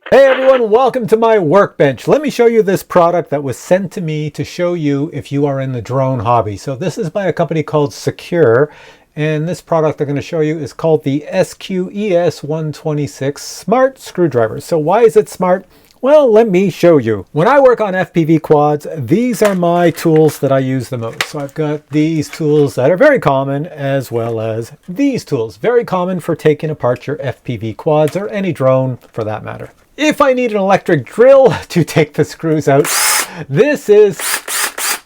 Hey everyone, welcome to my workbench. Let me show you this product that was sent to me to show you if you are in the drone hobby. So this is by a company called Secure, and this product I'm going to show you is called the SQ-ES126 Smart Screwdriver. So why is it smart? Well, let me show you. When I work on FPV quads, these are my tools that I use the most. So I've got these tools that are very common, as well as these tools. Very common for taking apart your FPV quads or any drone for that matter. If I need an electric drill to take the screws out, this is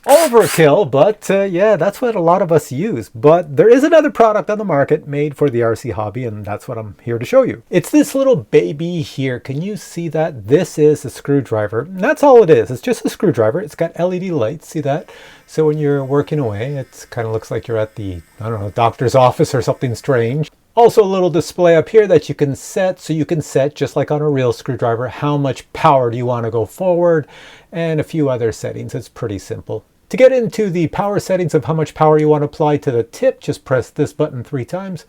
overkill, but yeah, that's what a lot of us use. But there is another product on the market made for the RC hobby, and that's what I'm here to show you. It's this little baby here. Can you see that? This is a screwdriver. And that's all it is. It's just a screwdriver. It's got LED lights. See that? So when you're working away, it kind of looks like you're at the, I don't know, doctor's office or something strange. Also a little display up here that you can set, so you can set, just like on a real screwdriver, how much power do you want to go forward, and a few other settings. It's pretty simple. To get into the power settings of how much power you want to apply to the tip, just press this button 3 times.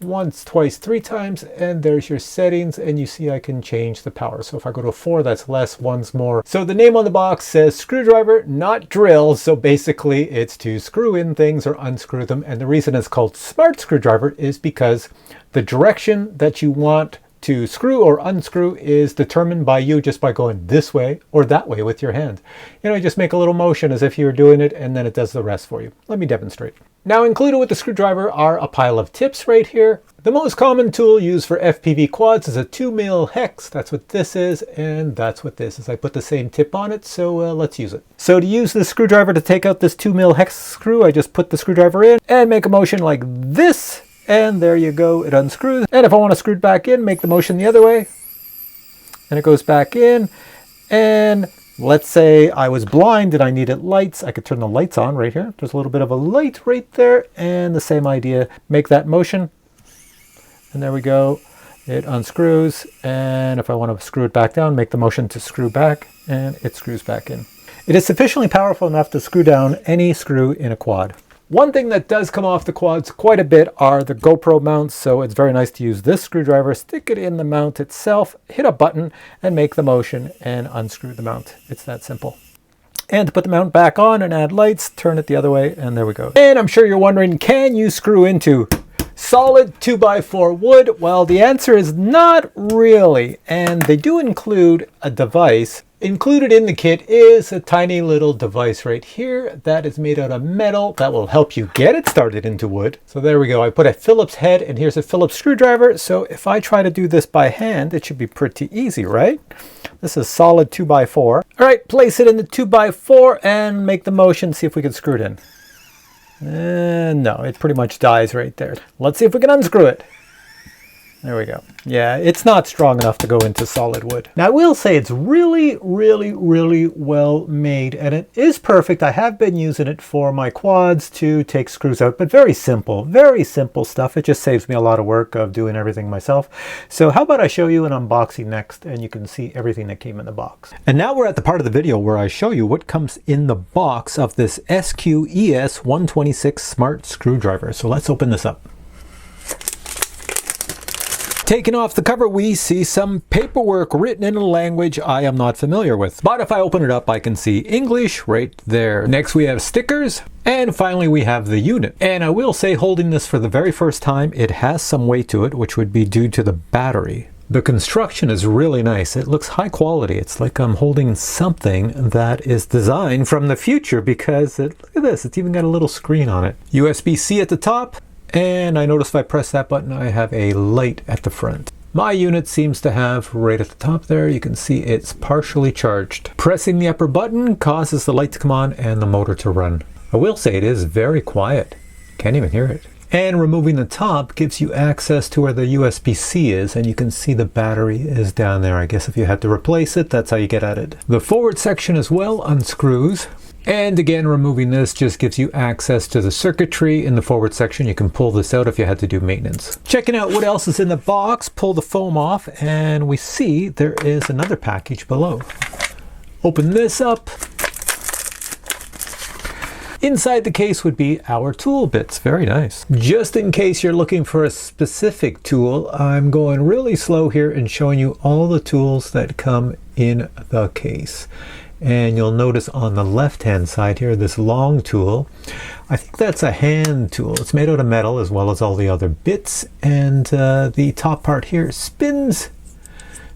Once, twice, 3 times, and there's your settings, and you see I can change the power. So if I go to 4, that's less, 1's more. So the name on the box says screwdriver, not drill. So basically it's to screw in things or unscrew them. And the reason it's called smart screwdriver is because the direction that you want to screw or unscrew is determined by you just by going this way or that way with your hand. You know, you just make a little motion as if you were doing it, and then it does the rest for you. Let me demonstrate. Now included with the screwdriver are a pile of tips right here. The most common tool used for FPV quads is a 2mm hex. That's what this is, and that's what this is. I put the same tip on it, so let's use it. So to use the screwdriver to take out this 2mm hex screw, I just put the screwdriver in and make a motion like this. And there you go, it unscrews. And if I want to screw it back in, make the motion the other way. And it goes back in. And let's say I was blind and I needed lights. I could turn the lights on right here. There's a little bit of a light right there. And the same idea, make that motion. And there we go. It unscrews. And if I want to screw it back down, make the motion to screw back. And it screws back in. It is sufficiently powerful enough to screw down any screw in a quad. One thing that does come off the quads quite a bit are the GoPro mounts, so it's very nice to use this screwdriver, stick it in the mount itself, hit a button, and make the motion and unscrew the mount. It's that simple. And to put the mount back on and add lights, turn it the other way, and there we go. And I'm sure you're wondering, can you screw into solid 2x4 wood? Well, the answer is not really, and they do include a device. Included in the kit is a tiny little device right here that is made out of metal that will help you get it started into wood. So there we go. I put a Phillips head, and here's a Phillips screwdriver. So if I try to do this by hand, it should be pretty easy, right? This is solid 2x4. All right, place it in the 2x4 and make the motion. See if we can screw it in. No, it pretty much dies right there. Let's see if we can unscrew it. There we go. Yeah, it's not strong enough to go into solid wood. Now I will say it's really well made, and it is perfect. I have been using it for my quads to take screws out, but very simple stuff. It just saves me a lot of work of doing everything myself. So how about I show you an unboxing next, and you can see everything that came in the box. And now we're at the part of the video where I show you what comes in the box of this SQ-ES126 Smart Screwdriver. So let's open this up. Taking off the cover, we see some paperwork written in a language I am not familiar with. But if I open it up, I can see English right there. Next, we have stickers. And finally, we have the unit. And I will say, holding this for the very first time, it has some weight to it, which would be due to the battery. The construction is really nice. It looks high quality. It's like I'm holding something that is designed from the future, because look at this, it's even got a little screen on it. USB-C at the top. And I notice if I press that button, I have a light at the front. My unit seems to have right at the top there, you can see it's partially charged. Pressing the upper button causes the light to come on and the motor to run. I will say it is very quiet. Can't even hear it. And removing the top gives you access to where the USB-C is, and you can see the battery is down there. I guess if you had to replace it, that's how you get at it. The forward section as well unscrews. And again, removing this just gives you access to the circuitry in the forward section. You can pull this out if you had to do maintenance. Checking out what else is in the box, pull the foam off, and we see there is another package below. Open this up. Inside the case would be our tool bits. Very nice. Just in case you're looking for a specific tool, I'm going really slow here and showing you all the tools that come in the case. And you'll notice on the left hand side here, this long tool. I think that's a hand tool. It's made out of metal as well as all the other bits. And the top part here spins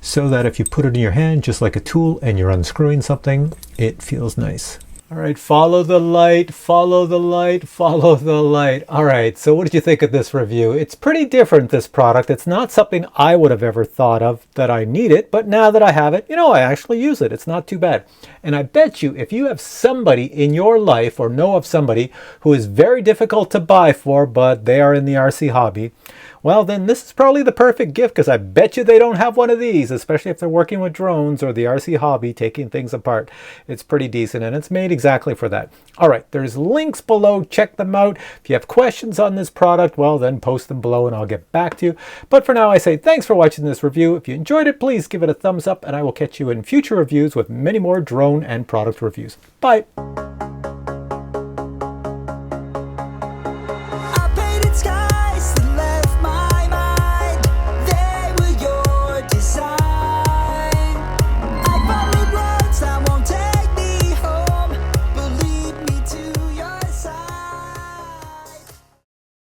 so that if you put it in your hand just like a tool and you're unscrewing something, it feels nice. All right, follow the light, follow the light, follow the light. All right, so what did you think of this review? It's pretty different, this product. It's not something I would have ever thought of that I need it, but now that I have it, I actually use it. It's not too bad. And I bet you if you have somebody in your life or know of somebody who is very difficult to buy for, but they are in the RC hobby, well, then this is probably the perfect gift, because I bet you they don't have one of these, especially if they're working with drones or the RC hobby, taking things apart. It's pretty decent, and it's made exactly for that. All right, there's links below. Check them out. If you have questions on this product, well, then post them below and I'll get back to you. But for now, I say thanks for watching this review. If you enjoyed it, please give it a thumbs up, and I will catch you in future reviews with many more drone and product reviews. Bye.